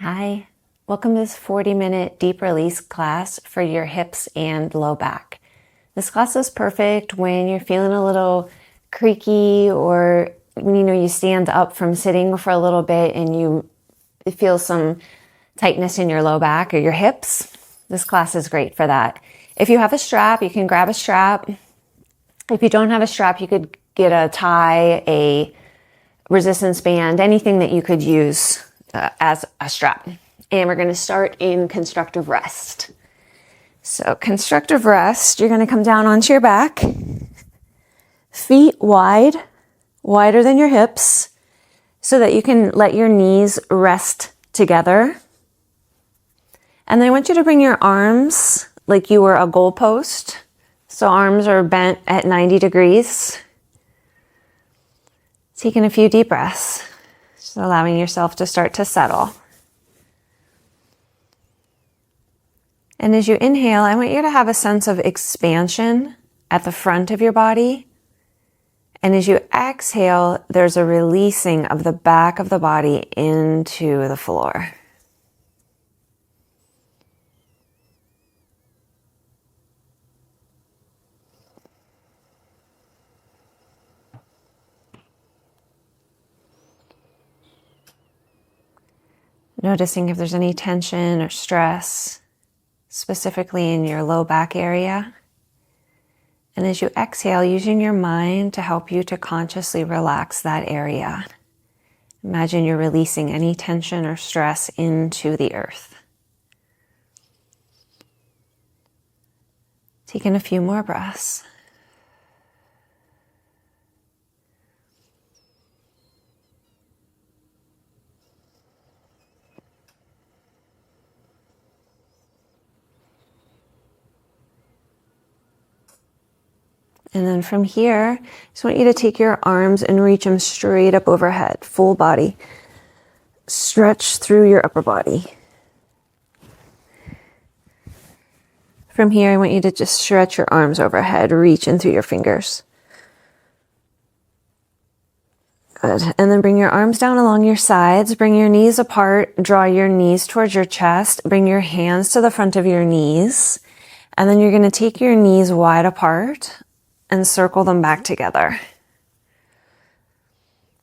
Hi, welcome to this 40-minute deep release class for your hips and low back. This class is perfect when you're feeling a little creaky or when you stand up from sitting for a little bit and you feel some tightness in your low back or your hips. This class is great for that. If you have a strap, you can grab a strap. If you don't have a strap, you could get a tie, a resistance band, anything that you could use as a strap. And we're going to start in constructive rest. So constructive rest, you're going to come down onto your back, feet wide, wider than your hips, so that you can let your knees rest together. And then I want you to bring your arms like you were a goalpost. So arms are bent at 90 degrees. Taking a few deep breaths. Just allowing yourself to start to settle. And as you inhale, I want you to have a sense of expansion at the front of your body. And as you exhale, there's a releasing of the back of the body into the floor. Noticing if there's any tension or stress, specifically in your low back area. And as you exhale, using your mind to help you to consciously relax that area. Imagine you're releasing any tension or stress into the earth. Taking a few more breaths. And then from here, I just want you to take your arms and reach them straight up overhead, full body. Stretch through your upper body. From here, I want you to just stretch your arms overhead, reach in through your fingers. Good. And then bring your arms down along your sides, bring your knees apart, draw your knees towards your chest, bring your hands to the front of your knees, and then you're going to take your knees wide apart and circle them back together.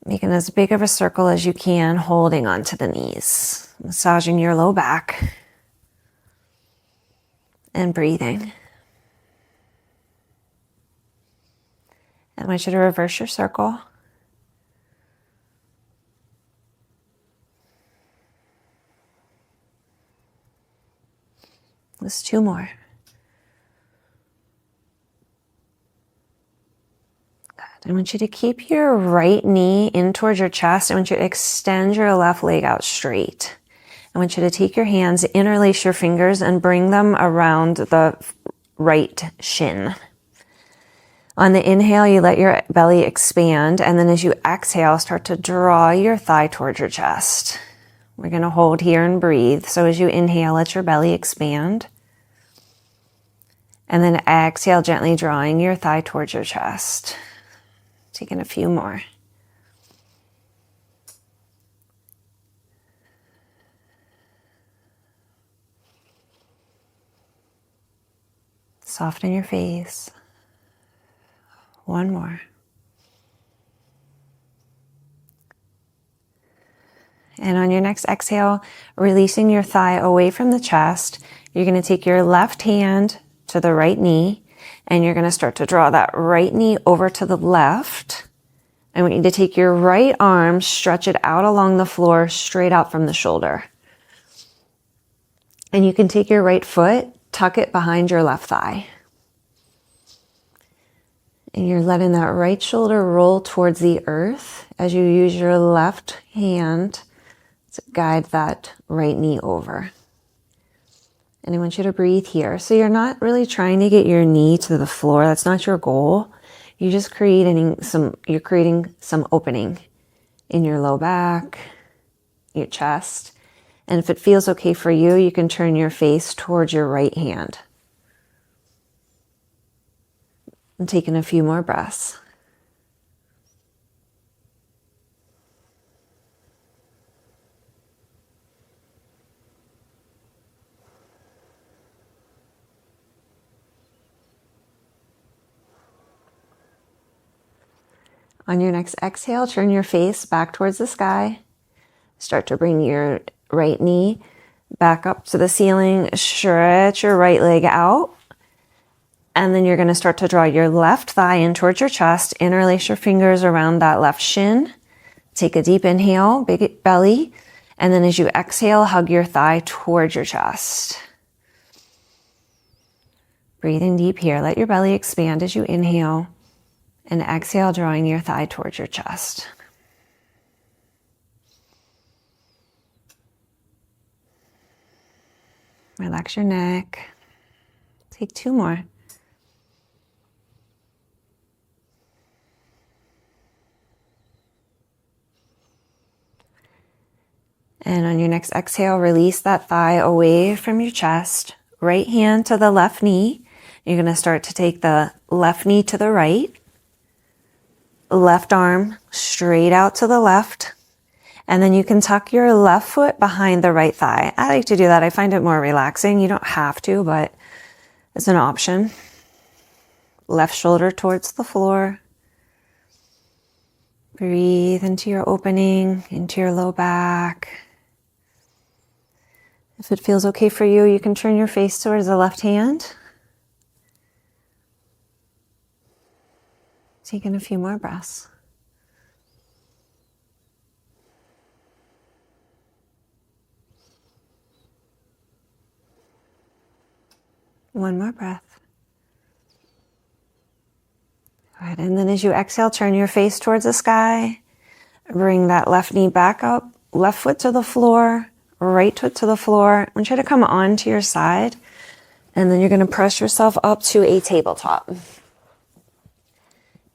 Making as big of a circle as you can, holding onto the knees, massaging your low back, and breathing. I want you to reverse your circle. There's two more. I want you to keep your right knee in towards your chest. I want you to extend your left leg out straight. I want you to take your hands, interlace your fingers, and bring them around the right shin. On the inhale, you let your belly expand, and then as you exhale, start to draw your thigh towards your chest. We're going to hold here and breathe. So as you inhale, let your belly expand. And then exhale, gently drawing your thigh towards your chest. Taking a few more. Soften your face. One more. And on your next exhale, releasing your thigh away from the chest, you're going to take your left hand to the right knee, and you're going to start to draw that right knee over to the left. I want you to take your right arm, stretch it out along the floor, straight out from the shoulder. And you can take your right foot, tuck it behind your left thigh. And you're letting that right shoulder roll towards the earth as you use your left hand to guide that right knee over. And I want you to breathe here. So you're not really trying to get your knee to the floor. That's not your goal. You're just creating some opening in your low back, your chest. And if it feels okay for you, you can turn your face towards your right hand. And taking a few more breaths. On your next exhale, turn your face back towards the sky. Start to bring your right knee back up to the ceiling. Stretch your right leg out. And then you're going to start to draw your left thigh in towards your chest. Interlace your fingers around that left shin. Take a deep inhale, big belly. And then as you exhale, hug your thigh towards your chest. Breathe in deep here. Let your belly expand as you inhale. And exhale, drawing your thigh towards your chest. Relax your neck. Take 2 more. And on your next exhale, release that thigh away from your chest. Right hand to the left knee. You're going to start to take the left knee to the right. Left arm straight out to the left. And then you can tuck your left foot behind the right thigh. I like to do that. I find it more relaxing. You don't have to, but it's an option. Left shoulder towards the floor. Breathe into your opening, into your low back. If it feels okay for you, you can turn your face towards the left hand. Taking a few more breaths. One more breath. All right, and then as you exhale, turn your face towards the sky. Bring that left knee back up, left foot to the floor, right foot to the floor. I want you to come onto your side, and then you're going to press yourself up to a tabletop.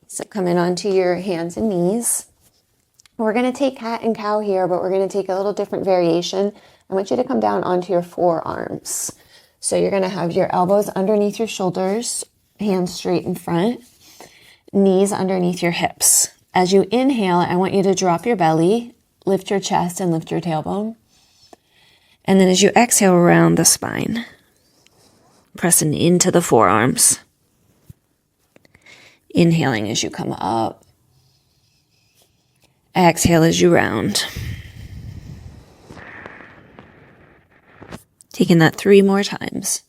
So come in onto your hands and knees. We're going to take cat and cow here, but we're going to take a little different variation. I want you to come down onto your forearms. So you're going to have your elbows underneath your shoulders, hands straight in front, knees underneath your hips. As you inhale, I want you to drop your belly, lift your chest, and lift your tailbone. And then as you exhale, round the spine, pressing into the forearms. Inhaling as you come up. Exhale as you round. Taking that 3 more times.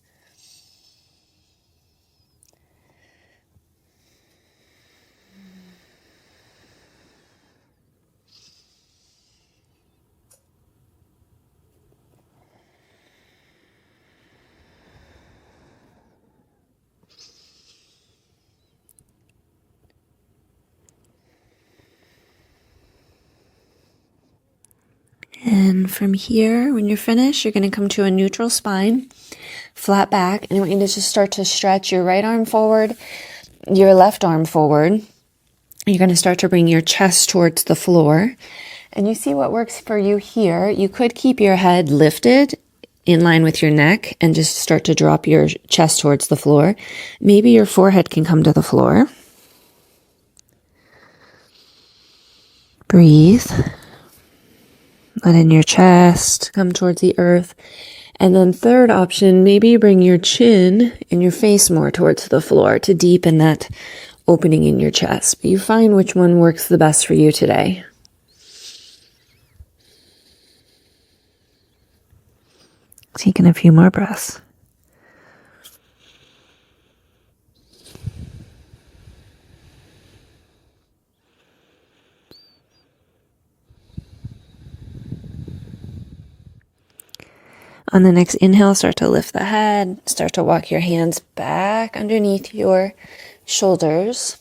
And from here, when you're finished, you're going to come to a neutral spine, flat back, and I want you to just start to stretch your right arm forward, your left arm forward. You're going to start to bring your chest towards the floor, and you see what works for you here. You could keep your head lifted in line with your neck and just start to drop your chest towards the floor. Maybe your forehead can come to the floor. Breathe. Let in your chest, come towards the earth. And then third option, maybe bring your chin and your face more towards the floor to deepen that opening in your chest. But you find which one works the best for you today. Taking a few more breaths. On the next inhale, start to lift the head, start to walk your hands back underneath your shoulders.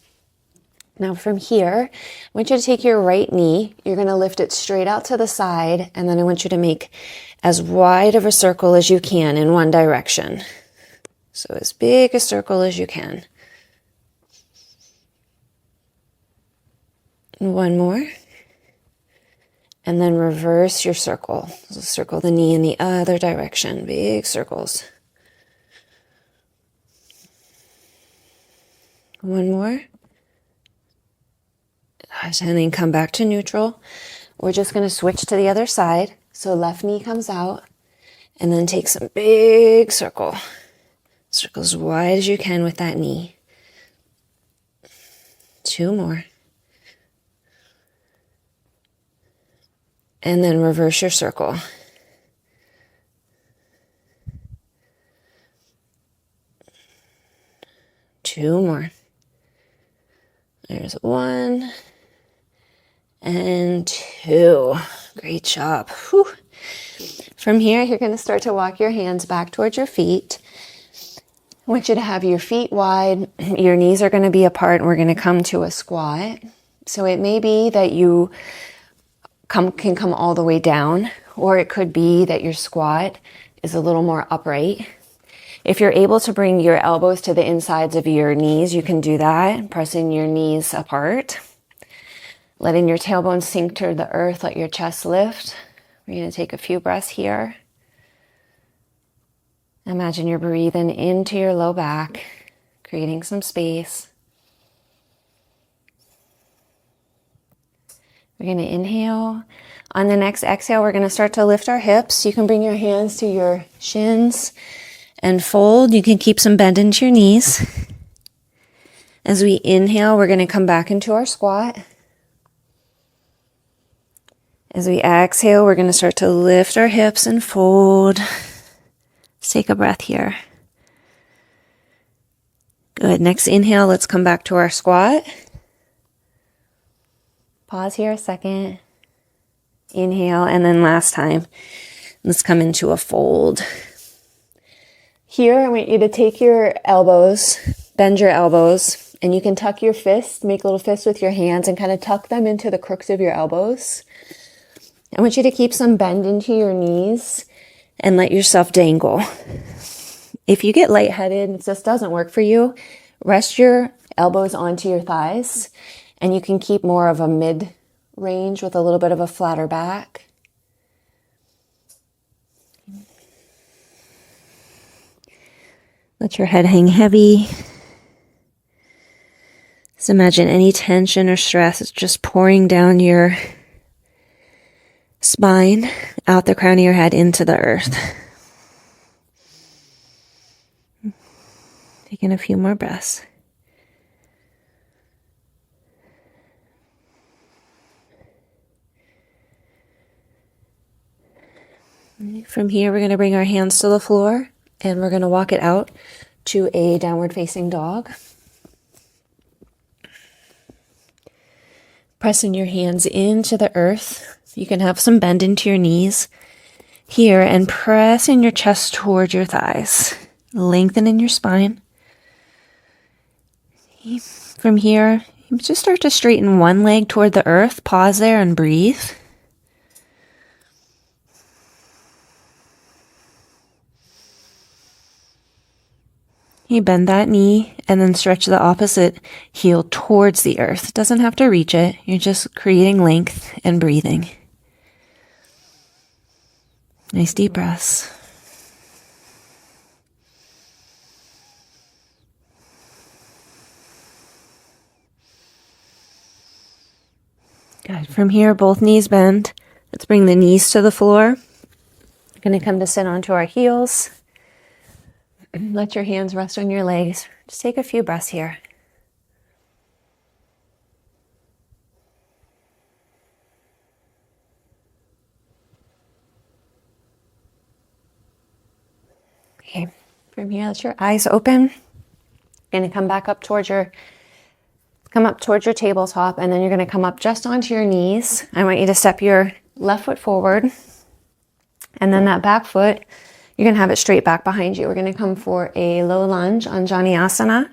Now from here, I want you to take your right knee, you're going to lift it straight out to the side, and then I want you to make as wide of a circle as you can in one direction. So as big a circle as you can. And one more. And then reverse your circle. So circle the knee in the other direction. Big circles. One more. And then come back to neutral. We're just going to switch to the other side. So left knee comes out. And then take some big circle. Circle as wide as you can with that knee. 2 more. And then reverse your circle. Two more. There's one and two. Great job. Whew. From here, you're going to start to walk your hands back towards your feet. I want you to have your feet wide. Your knees are going to be apart, and we're going to come to a squat. So it may be that you can come all the way down, or it could be that your squat is a little more upright. If you're able to bring your elbows to the insides of your knees, you can do that, pressing your knees apart. Letting your tailbone sink to the earth, let your chest lift. We're going to take a few breaths here. Imagine you're breathing into your low back, creating some space. We're going to inhale. On the next exhale, we're going to start to lift our hips. You can bring your hands to your shins and fold. You can keep some bend into your knees. As we inhale, we're going to come back into our squat. As we exhale, we're going to start to lift our hips and fold. Let's take a breath here. Good. Next inhale, let's come back to our squat. Pause here a second. Inhale, and then last time, let's come into a fold. Here, I want you to take your elbows, bend your elbows, and you can tuck your fists, make little fists with your hands and kind of tuck them into the crooks of your elbows. I want you to keep some bend into your knees and let yourself dangle. If you get lightheaded and this doesn't work for you, rest your elbows onto your thighs, and you can keep more of a mid-range with a little bit of a flatter back. Let your head hang heavy. Just imagine any tension or stress is just pouring down your spine, out the crown of your head into the earth. Taking a few more breaths. From here, we're going to bring our hands to the floor and we're going to walk it out to a downward facing dog. Pressing your hands into the earth. You can have some bend into your knees here and pressing your chest towards your thighs. Lengthening your spine. From here, you just start to straighten one leg toward the earth. Pause there and breathe. You bend that knee and then stretch the opposite heel towards the earth. It doesn't have to reach it. You're just creating length and breathing. Nice deep breaths. Good. From here, both knees bend. Let's bring the knees to the floor. We're going to come to sit onto our heels. Let your hands rest on your legs. Just take a few breaths here. Okay, from here, let your eyes open. You're going to come back up towards your tabletop, and then you're going to come up just onto your knees. I want you to step your left foot forward, and then that back foot, you're going to have it straight back behind you. We're going to come for a low lunge on Asana.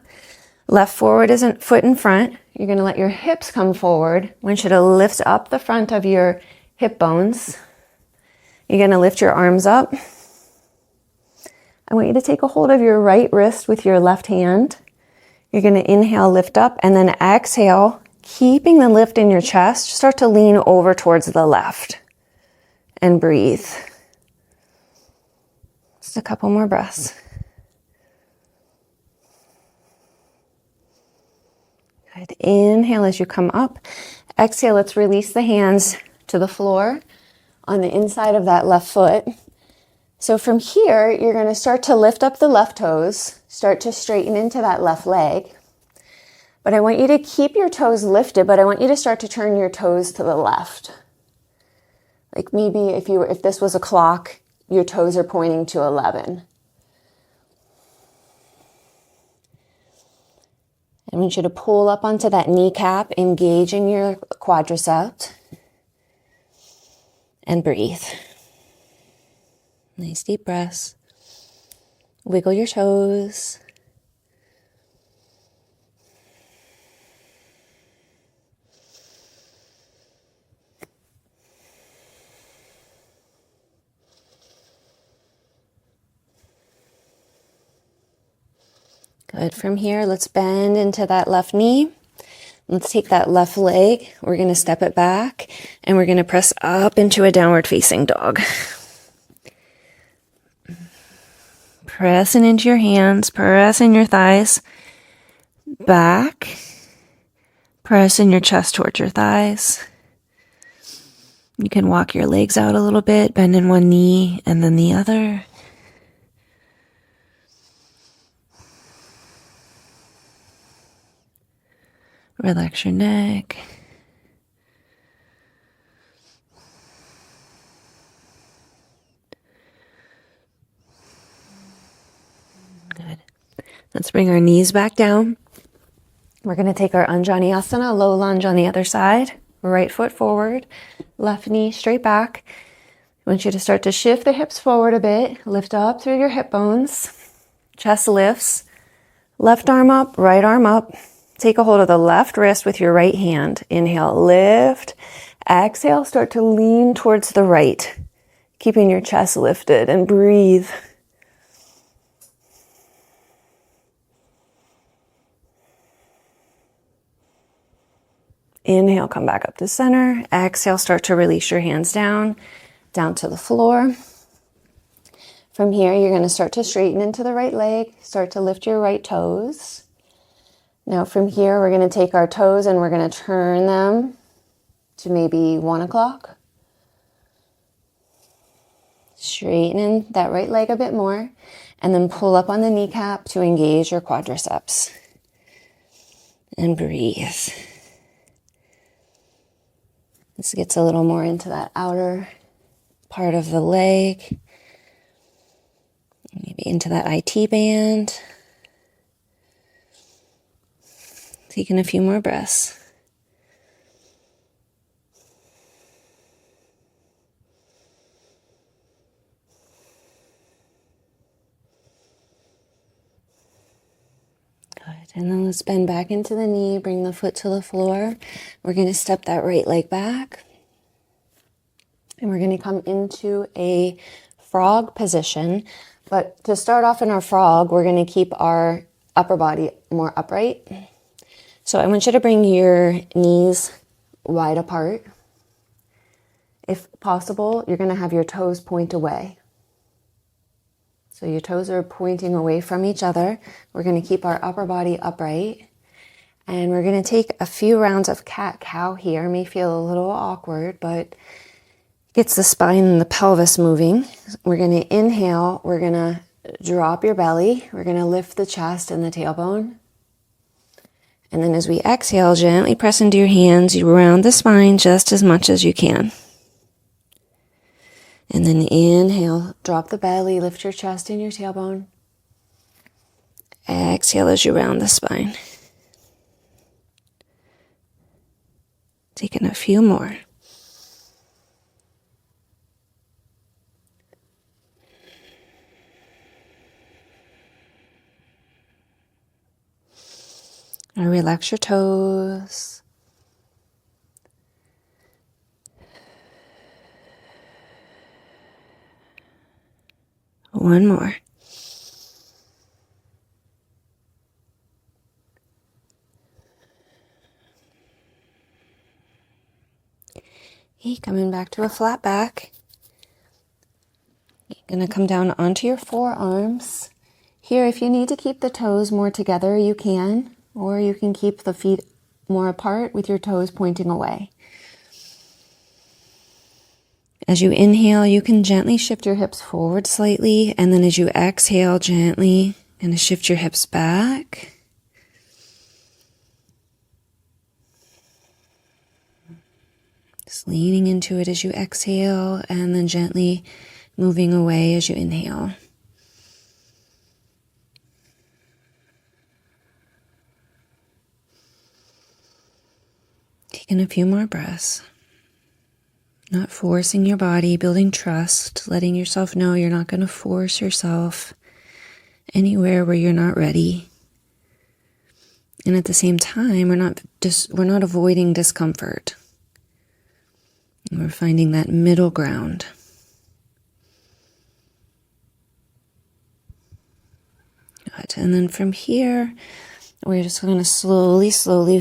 Left forward isn't foot in front. You're going to let your hips come forward. I want you to lift up the front of your hip bones. You're going to lift your arms up. I want you to take a hold of your right wrist with your left hand. You're going to inhale, lift up, and then exhale, keeping the lift in your chest. Start to lean over towards the left and breathe. Just a couple more breaths. Good. Inhale as you come up. Exhale, let's release the hands to the floor on the inside of that left foot. So from here, you're going to start to lift up the left toes, start to straighten into that left leg. But I want you to keep your toes lifted, but I want you to start to turn your toes to the left. Like maybe if this was a clock, your toes are pointing to 11. I want you to pull up onto that kneecap, engaging your quadricep, and breathe. Nice deep breaths. Wiggle your toes. Good. From here, let's bend into that left knee. Let's take that left leg. We're going to step it back and we're going to press up into a downward facing dog. Pressing into your hands, pressing your thighs back, pressing your chest towards your thighs. You can walk your legs out a little bit, bend in one knee and then the other. Relax your neck. Good. Let's bring our knees back down. We're going to take our Anjaneyasana, low lunge on the other side. Right foot forward, left knee straight back. I want you to start to shift the hips forward a bit. Lift up through your hip bones. Chest lifts. Left arm up, right arm up. Take a hold of the left wrist with your right hand. Inhale, lift. Exhale, start to lean towards the right, keeping your chest lifted, and breathe. Inhale, come back up to center. Exhale, start to release your hands down to the floor. From here, you're going to start to straighten into the right leg, start to lift your right toes. Now from here, we're going to take our toes and we're going to turn them to maybe 1 o'clock. Straighten that right leg a bit more and then pull up on the kneecap to engage your quadriceps. And breathe. This gets a little more into that outer part of the leg. Maybe into that IT band. Taking a few more breaths. Good. And then let's bend back into the knee, bring the foot to the floor. We're going to step that right leg back. And we're going to come into a frog position. But to start off in our frog, we're going to keep our upper body more upright. So I want you to bring your knees wide apart. If possible, you're going to have your toes point away. So your toes are pointing away from each other. We're going to keep our upper body upright. And we're going to take a few rounds of cat-cow here. It may feel a little awkward, but gets the spine and the pelvis moving. We're going to inhale. We're going to drop your belly. We're going to lift the chest and the tailbone. And then as we exhale, gently press into your hands. You round the spine just as much as you can. And then inhale, drop the belly, lift your chest and your tailbone. Exhale as you round the spine. Taking a few more. Now relax your toes. One more. Okay, coming back to a flat back. You're going to come down onto your forearms. Here, if you need to keep the toes more together, you can. Or you can keep the feet more apart with your toes pointing away. As you inhale, you can gently shift your hips forward slightly. And then as you exhale, gently kind of shift your hips back. Just leaning into it as you exhale and then gently moving away as you inhale. Taking a few more breaths. Not forcing your body, building trust, letting yourself know you're not going to force yourself anywhere where you're not ready. And at the same time, we're not avoiding discomfort. We're finding that middle ground. Good. And then from here, we're just going to slowly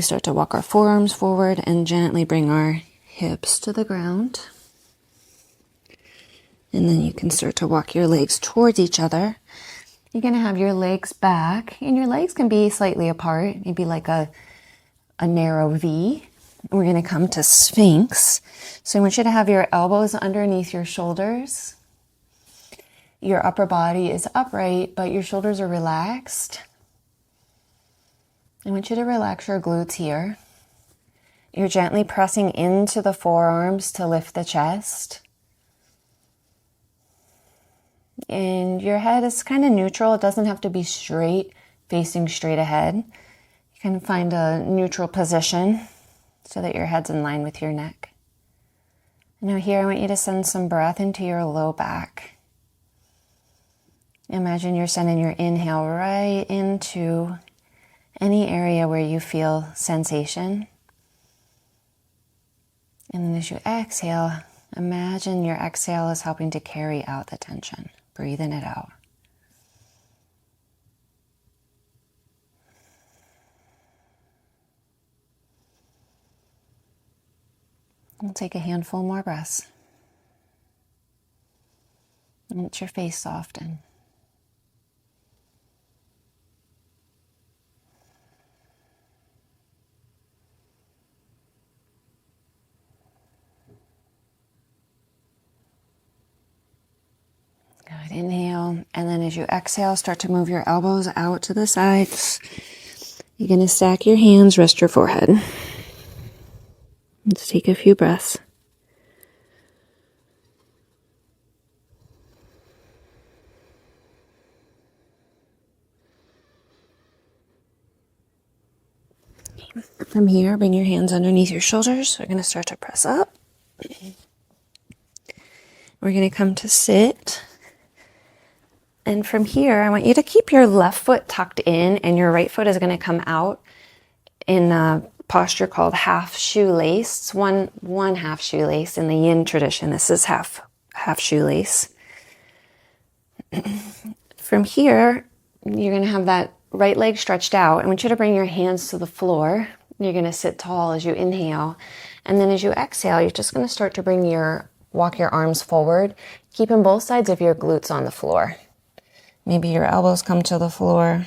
start to walk our forearms forward and gently bring our hips to the ground. And then you can start to walk your legs towards each other. You're going to have your legs back, and your legs can be slightly apart, maybe like a narrow V. We're going to come to Sphinx. So I want you to have your elbows underneath your shoulders. Your upper body is upright, but your shoulders are relaxed. I want you to relax your glutes here. You're gently pressing into the forearms to lift the chest. And your head is kind of neutral. It doesn't have to be straight, facing straight ahead. You can find a neutral position so that your head's in line with your neck. Now here, I want you to send some breath into your low back. Imagine you're sending your inhale right into any area where you feel sensation. And then as you exhale, imagine your exhale is helping to carry out the tension. Breathing it out. We'll take a handful more breaths. And let your face soften. Good. Inhale, and then as you exhale, start to move your elbows out to the sides. You're going to stack your hands, rest your forehead. Let's take a few breaths. From here, bring your hands underneath your shoulders. We're going to start to press up. We're going to come to sit. And from here, I want you to keep your left foot tucked in, and your right foot is going to come out in a posture called half shoelace. It's one half shoelace in the yin tradition. This is half shoelace. From here, you're going to have that right leg stretched out. I want you to bring your hands to the floor. You're going to sit tall as you inhale. And then as you exhale, you're just going to start to walk your arms forward, keeping both sides of your glutes on the floor. Maybe your elbows come to the floor.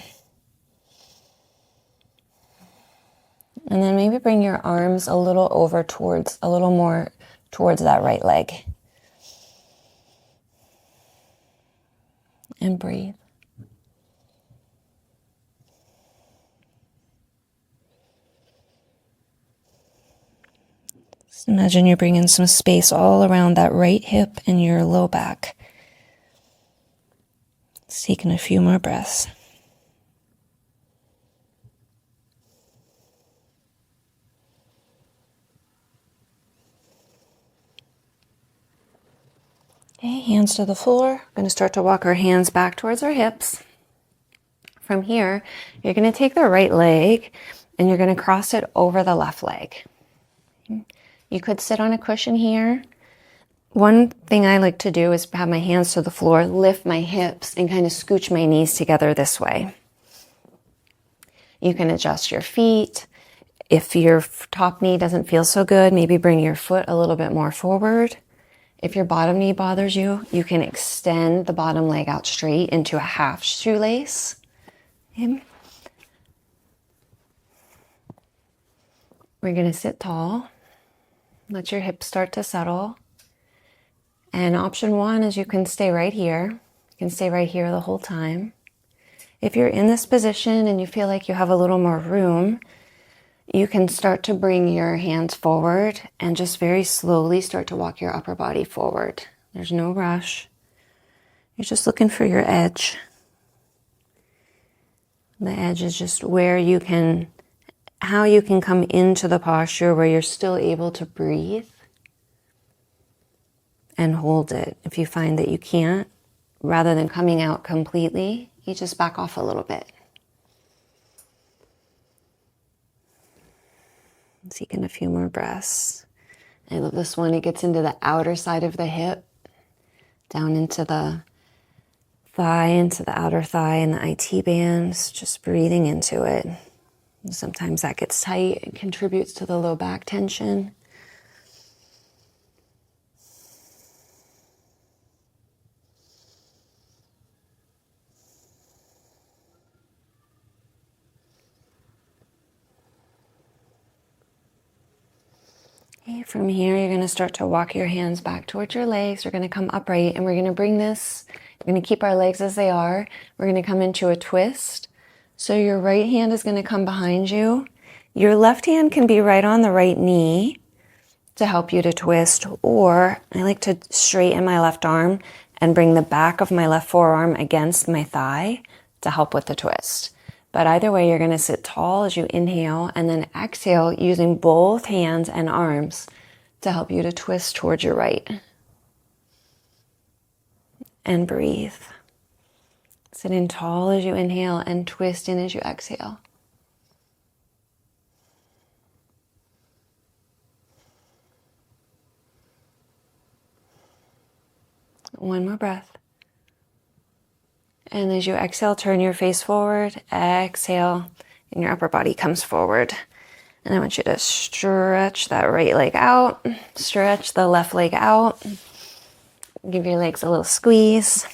And then maybe bring your arms a little more towards that right leg. And breathe. Just imagine you're bringing some space all around that right hip and your low back. Just taking a few more breaths. Okay, hands to the floor. We're going to start to walk our hands back towards our hips. From here, you're going to take the right leg and you're going to cross it over the left leg. You could sit on a cushion here. One thing I like to do is have my hands to the floor, lift my hips, and kind of scooch my knees together this way. You can adjust your feet. If your top knee doesn't feel so good, maybe bring your foot a little bit more forward. If your bottom knee bothers you, you can extend the bottom leg out straight into a half shoelace. Okay. We're going to sit tall. Let your hips start to settle. And option one is you can stay right here. You can stay right here the whole time. If you're in this position and you feel like you have a little more room, you can start to bring your hands forward and just very slowly start to walk your upper body forward. There's no rush. You're just looking for your edge. The edge is just where you can, how you can come into the posture where you're still able to breathe and hold it. If you find that you can't, rather than coming out completely, you just back off a little bit. Taking a few more breaths. I love this one. It gets into the outer side of the hip, down into the thigh, into the outer thigh and the IT bands, just breathing into it. Sometimes that gets tight and contributes to the low back tension. Okay, from here, you're going to start to walk your hands back towards your legs. We're going to come upright and we're going to bring this, we're going to keep our legs as they are. We're going to come into a twist. So your right hand is going to come behind you. Your left hand can be right on the right knee to help you to twist, or I like to straighten my left arm and bring the back of my left forearm against my thigh to help with the twist. But either way, you're going to sit tall as you inhale and then exhale using both hands and arms to help you to twist towards your right. And breathe. Sitting tall as you inhale and twist in as you exhale. One more breath. And as you exhale, turn your face forward, exhale, and your upper body comes forward. And I want you to stretch that right leg out, stretch the left leg out, give your legs a little squeeze.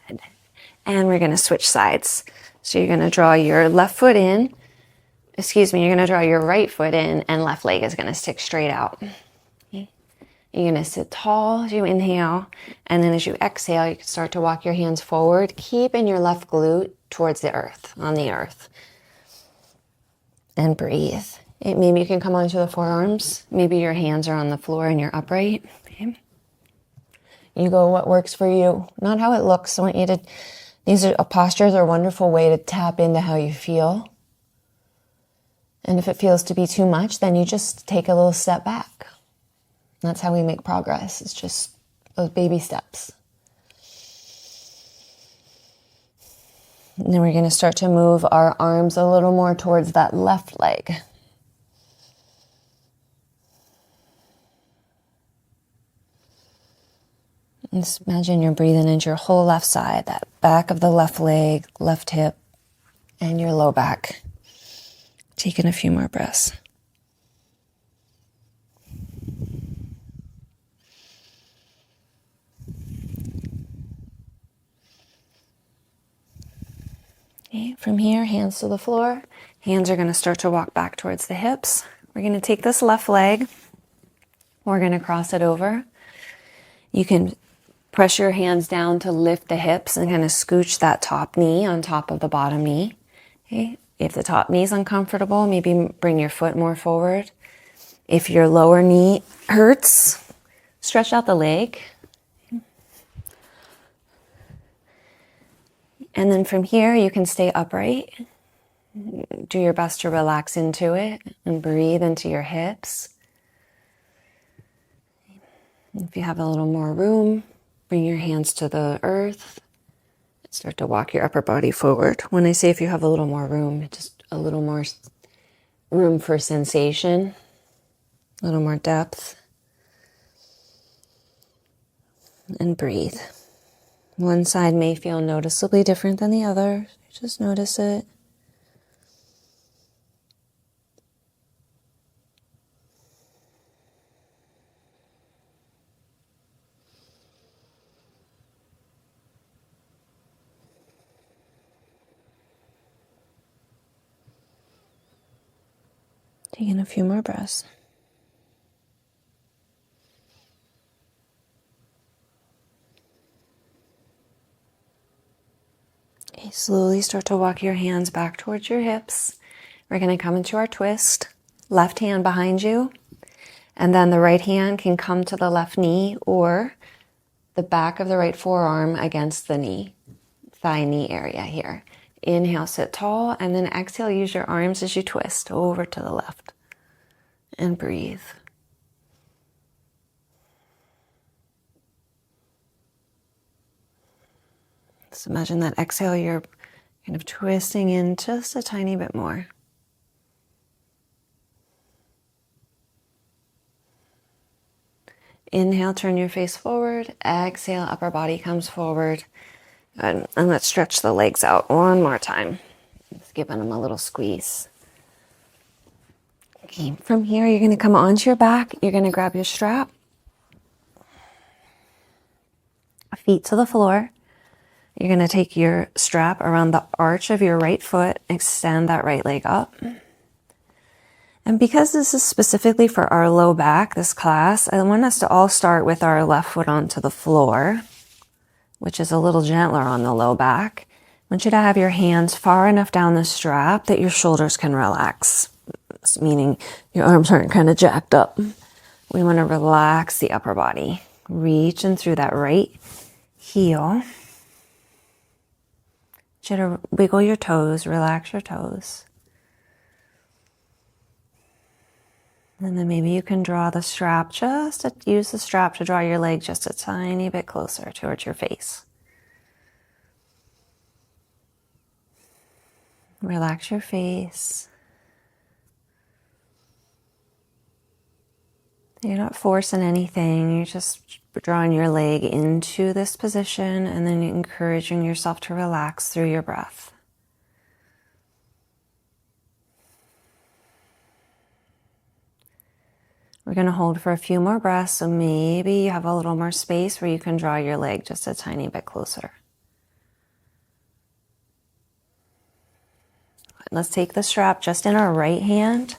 Good. And we're going to switch sides. So you're going to draw your left foot in, you're going to draw your right foot in, and left leg is going to stick straight out. You're going to sit tall as you inhale, and then as you exhale, you can start to walk your hands forward, keeping your left glute towards the earth, on the earth. And breathe. Maybe you can come onto the forearms. Maybe your hands are on the floor and you're upright. Okay. You go what works for you, not how it looks. I want you to, postures are a wonderful way to tap into how you feel. And if it feels to be too much, then you just take a little step back. That's how we make progress. It's just those baby steps. And then we're going to start to move our arms a little more towards that left leg. And just imagine you're breathing into your whole left side, that back of the left leg, left hip, and your low back. Taking a few more breaths. Okay, from here, hands to the floor. Hands are going to start to walk back towards the hips. We're going to take this left leg. We're going to cross it over. You can press your hands down to lift the hips and kind of scooch that top knee on top of the bottom knee. Okay, if the top knee is uncomfortable, maybe bring your foot more forward. If your lower knee hurts, stretch out the leg. And then from here, you can stay upright. Do your best to relax into it and breathe into your hips. If you have a little more room, bring your hands to the earth. Start to walk your upper body forward. When I say if you have a little more room, just a little more room for sensation, a little more depth. And breathe. One side may feel noticeably different than the other. Just notice it. Taking a few more breaths. Okay, slowly start to walk your hands back towards your hips. We're going to come into our twist, left hand behind you, and then the right hand can come to the left knee or the back of the right forearm against the knee, thigh knee area here. Inhale, sit tall, and then exhale, use your arms as you twist over to the left. And breathe. So imagine that exhale, you're kind of twisting in just a tiny bit more. Inhale, turn your face forward. Exhale, upper body comes forward. Good. And let's stretch the legs out one more time. Just giving them a little squeeze. Okay, from here, you're going to come onto your back. You're going to grab your strap. Feet to the floor. You're going to take your strap around the arch of your right foot. Extend that right leg up. And because this is specifically for our low back, this class, I want us to all start with our left foot onto the floor, which is a little gentler on the low back. I want you to have your hands far enough down the strap that your shoulders can relax, meaning your arms aren't kind of jacked up. We want to relax the upper body. Reaching through that right heel. You to wiggle your toes, relax your toes. And then maybe you can draw the strap, use the strap to draw your leg just a tiny bit closer towards your face. Relax your face. You're not forcing anything, you're just drawing your leg into this position and then encouraging yourself to relax through your breath. We're going to hold for a few more breaths, so maybe you have a little more space where you can draw your leg just a tiny bit closer. Let's take the strap just in our right hand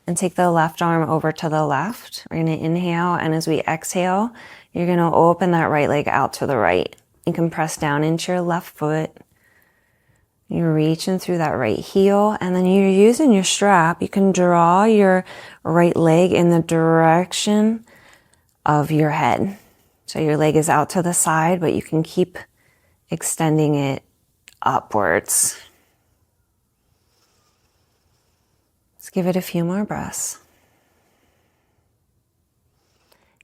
and take the left arm over to the left. We're going to inhale, and as we exhale, you're going to open that right leg out to the right. You can press down into your left foot. You're reaching through that right heel, and then you're using your strap. You can draw your right leg in the direction of your head. So your leg is out to the side, but you can keep extending it upwards. Let's give it a few more breaths.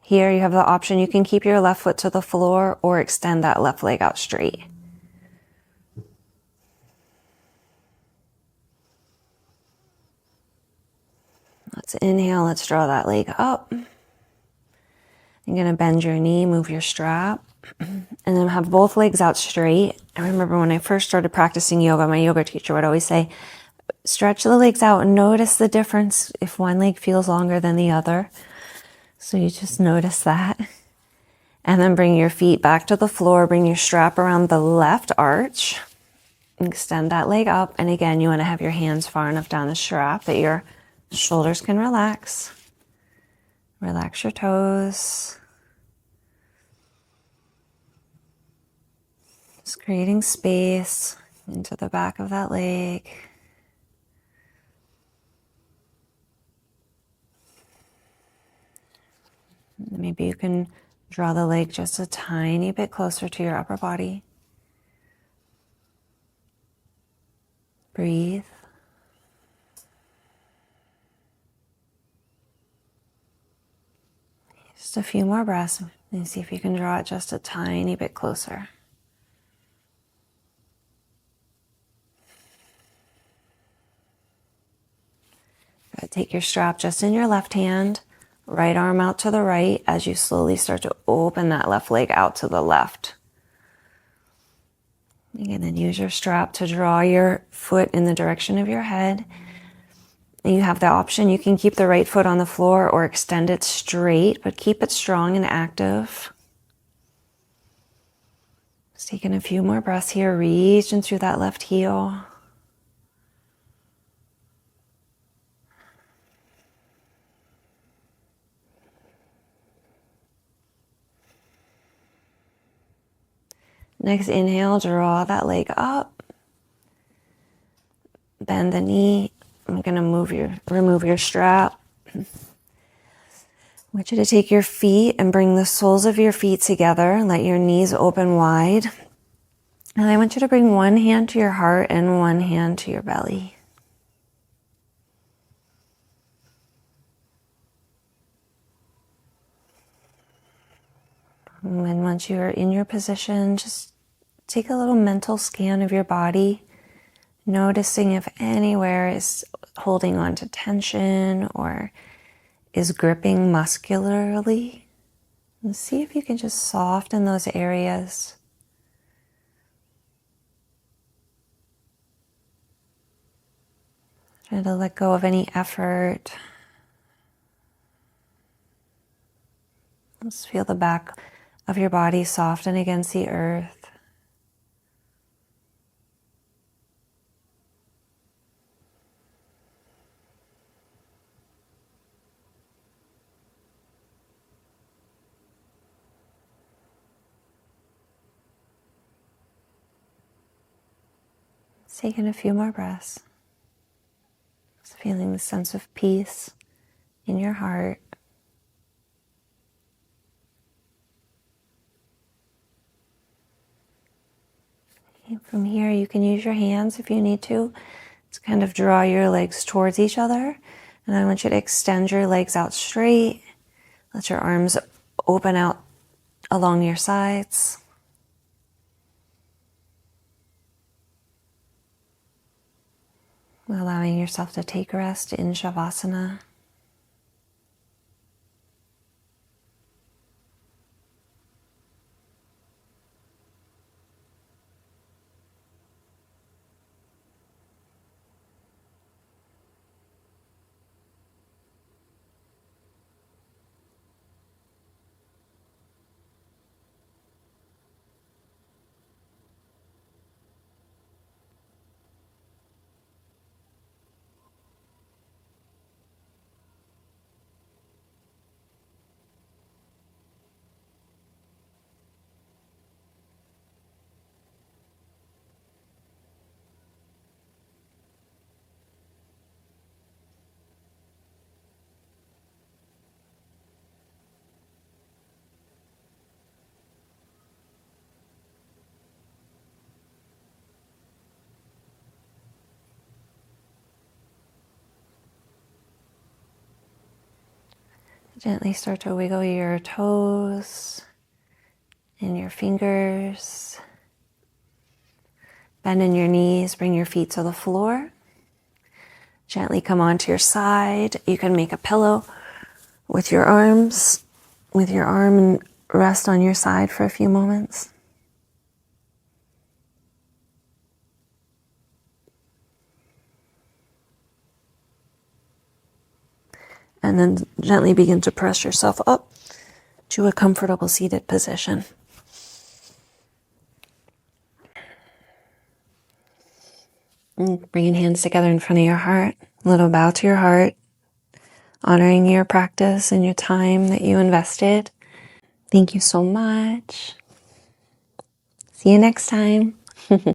Here you have the option, you can keep your left foot to the floor or extend that left leg out straight. Let's inhale, let's draw that leg up. You're going to bend your knee, move your strap, and then have both legs out straight. I remember when I first started practicing yoga, my yoga teacher would always say, stretch the legs out and notice the difference if one leg feels longer than the other. So you just notice that. And then bring your feet back to the floor, bring your strap around the left arch, extend that leg up. And again, you want to have your hands far enough down the strap that your shoulders can relax. Relax your toes. Just creating space into the back of that leg. Maybe you can draw the leg just a tiny bit closer to your upper body. Breathe. Just a few more breaths and see if you can draw it just a tiny bit closer. Good. Take your strap just in your left hand, right arm out to the right as you slowly start to open that left leg out to the left. Again, then use your strap to draw your foot in the direction of your head. And you have the option, you can keep the right foot on the floor or extend it straight, but keep it strong and active. Just taking a few more breaths here, reaching through that left heel. Next inhale, draw that leg up. Bend the knee, I'm going to remove your strap. I want you to take your feet and bring the soles of your feet together. Let your knees open wide. And I want you to bring one hand to your heart and one hand to your belly. And then once you're in your position, just take a little mental scan of your body, noticing if anywhere is holding on to tension or is gripping muscularly. And see if you can just soften those areas. Try to let go of any effort. Just feel the back of your body soften against the earth. Take in a few more breaths. Just feeling the sense of peace in your heart. And from here, you can use your hands if you need to kind of draw your legs towards each other. And I want you to extend your legs out straight. Let your arms open out along your sides. Allowing yourself to take rest in Shavasana. Gently start to wiggle your toes and your fingers. Bend in your knees, bring your feet to the floor. Gently come onto your side. You can make a pillow with your arms, with your arm, and rest on your side for a few moments. And then gently begin to press yourself up to a comfortable seated position. And bringing hands together in front of your heart. A little bow to your heart, honoring your practice and your time that you invested. Thank you so much. See you next time.